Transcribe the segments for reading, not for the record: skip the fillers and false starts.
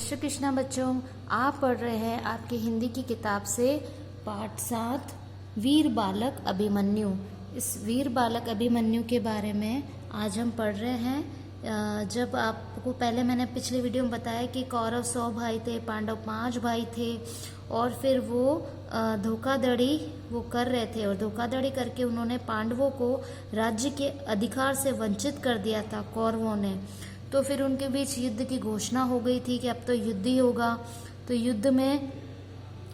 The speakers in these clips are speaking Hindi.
श्री कृष्णा बच्चों, आप पढ़ रहे हैं आपकी हिंदी की किताब से पाठ 7 वीर बालक अभिमन्यु। इस वीर बालक अभिमन्यु के बारे में आज हम पढ़ रहे हैं। जब आपको पहले मैंने पिछले वीडियो में बताया कि कौरव 100 भाई थे, पांडव 5 भाई थे और फिर वो धोखाधड़ी वो कर रहे थे और धोखाधड़ी करके उन्होंने पांडवों को राज्य के अधिकार से वंचित कर दिया था कौरवों ने। तो फिर उनके बीच युद्ध की घोषणा हो गई थी कि अब तो युद्ध ही होगा। तो युद्ध में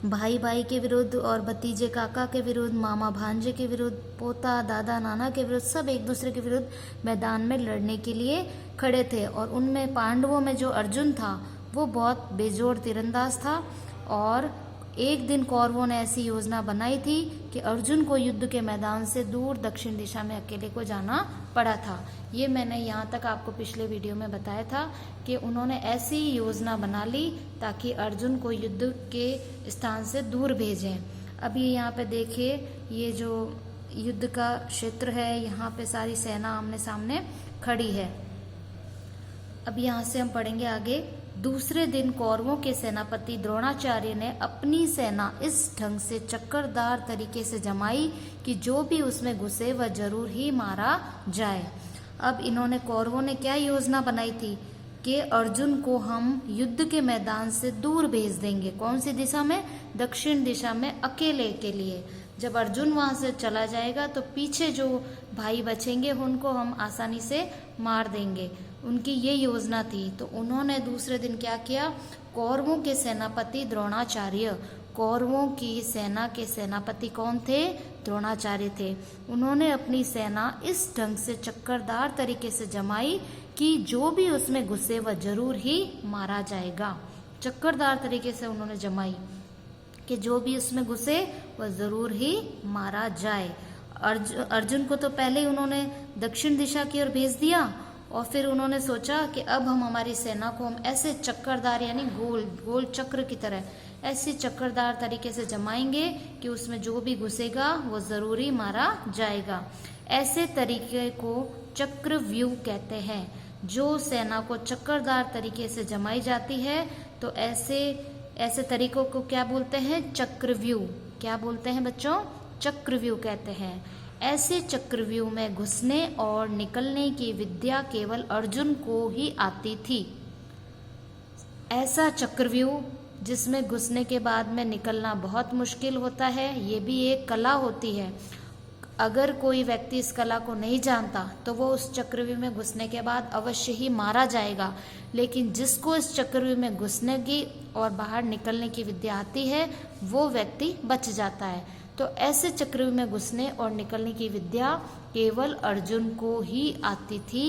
भाई भाई के विरुद्ध और भतीजे काका के विरुद्ध, मामा भांजे के विरुद्ध, पोता दादा नाना के विरुद्ध, सब एक दूसरे के विरुद्ध मैदान में लड़ने के लिए खड़े थे। और उनमें पांडवों में जो अर्जुन था वो बहुत बेजोड़ तीरंदाज था। और एक दिन कौरवों ने ऐसी योजना बनाई थी कि अर्जुन को युद्ध के मैदान से दूर दक्षिण दिशा में अकेले को जाना पड़ा था। ये मैंने यहाँ तक आपको पिछले वीडियो में बताया था कि उन्होंने ऐसी योजना बना ली ताकि अर्जुन को युद्ध के स्थान से दूर भेजें। अब ये यहाँ पे देखिए, ये जो युद्ध का क्षेत्र है, यहाँ पे सारी सेना आमने सामने खड़ी है। अब यहाँ से हम पढ़ेंगे आगे। दूसरे दिन कौरवों के सेनापति द्रोणाचार्य ने अपनी सेना इस ढंग से चक्करदार तरीके से जमाई कि जो भी उसमें घुसे वह जरूर ही मारा जाए। अब इन्होंने कौरवों ने क्या योजना बनाई थी कि अर्जुन को हम युद्ध के मैदान से दूर भेज देंगे। कौन सी दिशा में? दक्षिण दिशा में, अकेले के लिए। जब अर्जुन वहां से चला जाएगा तो पीछे जो भाई बचेंगे उनको हम आसानी से मार देंगे। उनकी ये योजना थी। तो उन्होंने दूसरे दिन क्या किया? कौरवों के सेनापति द्रोणाचार्य, कौरवों की सेना के सेनापति कौन थे? द्रोणाचार्य थे। उन्होंने अपनी सेना इस ढंग से चक्करदार तरीके से जमाई कि जो भी उसमें घुसे वह जरूर ही मारा जाएगा। चक्करदार तरीके से उन्होंने जमाई कि जो भी उसमें घुसे वह जरूर ही मारा जाए। अर्जुन को तो पहले ही उन्होंने दक्षिण दिशा की ओर भेज दिया और फिर उन्होंने सोचा कि अब हम हमारी सेना को हम ऐसे चक्करदार यानी गोल गोल चक्र की तरह ऐसी चक्करदार तरीके से जमाएंगे कि उसमें जो भी घुसेगा वो जरूरी मारा जाएगा। ऐसे तरीके को चक्रव्यूह कहते हैं। जो सेना को चक्करदार तरीके से जमाई जाती है तो ऐसे तरीकों को क्या बोलते हैं? चक्रव्यूह। क्या बोलते हैं बच्चों? चक्रव्यूह कहते हैं। ऐसे चक्रव्यूह में घुसने और निकलने की विद्या केवल अर्जुन को ही आती थी। ऐसा चक्रव्यूह जिसमें घुसने के बाद में निकलना बहुत मुश्किल होता है, ये भी एक कला होती है। अगर कोई व्यक्ति इस कला को नहीं जानता तो वो उस चक्रव्यूह में घुसने के बाद अवश्य ही मारा जाएगा। लेकिन जिसको इस चक्रव्यूह में घुसने की और बाहर निकलने की विद्या आती है वो व्यक्ति बच जाता है। तो ऐसे चक्रव्यूह में घुसने और निकलने की विद्या केवल अर्जुन को ही आती थी।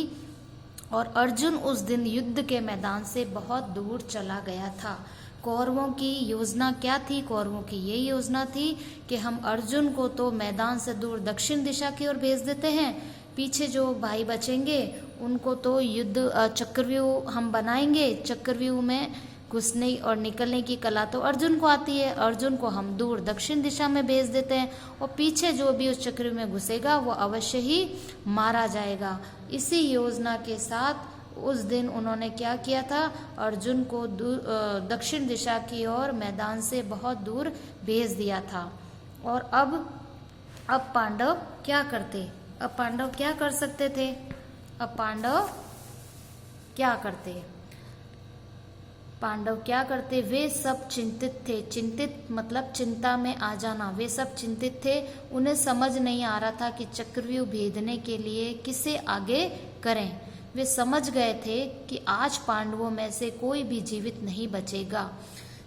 और अर्जुन उस दिन युद्ध के मैदान से बहुत दूर चला गया था। कौरवों की योजना क्या थी? कौरवों की ये योजना थी कि हम अर्जुन को तो मैदान से दूर दक्षिण दिशा की ओर भेज देते हैं, पीछे जो भाई बचेंगे उनको तो युद्ध चक्रव्यूह हम बनाएंगे। चक्रव्यूह में घुसने और निकलने की कला तो अर्जुन को आती है, अर्जुन को हम दूर दक्षिण दिशा में भेज देते हैं और पीछे जो भी उस चक्रव्यूह में घुसेगा वो अवश्य ही मारा जाएगा। इसी योजना के साथ उस दिन उन्होंने क्या किया था? अर्जुन को दक्षिण दिशा की ओर मैदान से बहुत दूर भेज दिया था। और अब पांडव क्या करते? अब पांडव क्या कर सकते थे? अब पांडव क्या करते? पांडव क्या करते? वे सब चिंतित थे। चिंतित मतलब चिंता में आ जाना। वे सब चिंतित थे। उन्हें समझ नहीं आ रहा था कि चक्रव्यूह भेदने के लिए किसे आगे करें। वे समझ गए थे कि आज पांडवों में से कोई भी जीवित नहीं बचेगा।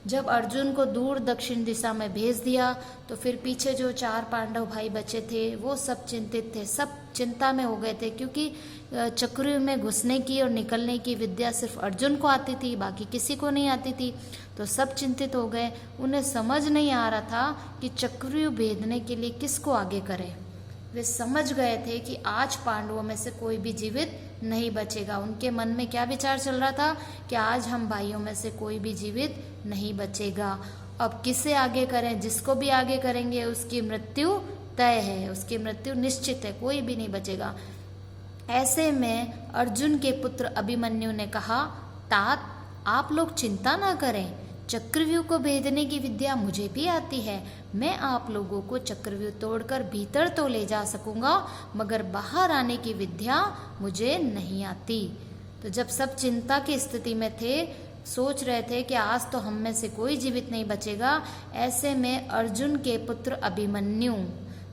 जब अर्जुन को दूर दक्षिण दिशा में भेज दिया तो फिर पीछे जो 4 पांडव भाई बचे थे वो सब चिंतित थे, सब चिंता में हो गए थे क्योंकि चक्रव्यूह में घुसने की और निकलने की विद्या सिर्फ अर्जुन को आती थी, बाकी किसी को नहीं आती थी। तो सब चिंतित हो गए। उन्हें समझ नहीं आ रहा था कि चक्रव्यूह भेदने के लिए किसको आगे करें। वे समझ गए थे कि आज पांडवों में से कोई भी जीवित नहीं बचेगा। उनके मन में क्या विचार चल रहा था कि आज हम भाइयों में से कोई भी जीवित नहीं बचेगा। अब किसे आगे करें? जिसको भी आगे करेंगे उसकी मृत्यु तय है, उसकी मृत्यु निश्चित है, कोई भी नहीं बचेगा। ऐसे में अर्जुन के पुत्र अभिमन्यु ने कहा, तात आप लोग चिंता ना करें, चक्रव्यूह को भेदने की विद्या मुझे भी आती है। मैं आप लोगों को चक्रव्यूह तोड़कर भीतर तो ले जा सकूंगा, मगर बाहर आने की विद्या मुझे नहीं आती। तो जब सब चिंता की स्थिति में थे, सोच रहे थे कि आज तो हम में से कोई जीवित नहीं बचेगा, ऐसे में अर्जुन के पुत्र अभिमन्यु,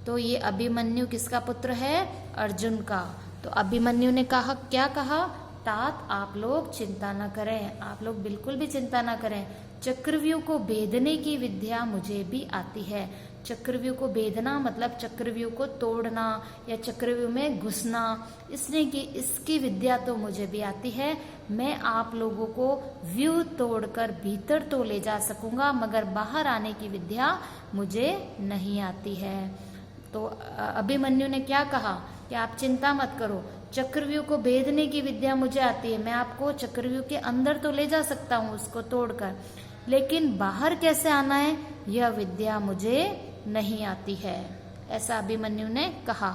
तो ये अभिमन्यु किसका पुत्र है? अर्जुन का। तो अभिमन्यु ने कहा, क्या कहा? तात आप लोग चिंता न करें, आप लोग बिल्कुल भी चिंता न करें, चक्रव्यूह को भेदने की विद्या मुझे भी आती है। चक्रव्यूह को भेदना मतलब चक्रव्यूह को तोड़ना या चक्रव्यूह में घुसना, इसलिए कि इसकी विद्या तो मुझे भी आती है। मैं आप लोगों को व्यूह तोड़कर भीतर तो ले जा सकूंगा, मगर बाहर आने की विद्या मुझे नहीं आती है। तो अभिमन्यु ने क्या कहा कि आप चिंता मत करो, चक्रव्यूह को भेदने की विद्या मुझे आती है, मैं आपको चक्रव्यूह के अंदर तो ले जा सकता हूँ उसको तोड़कर, लेकिन बाहर कैसे आना है यह विद्या मुझे नहीं आती है, ऐसा अभिमन्यु ने कहा।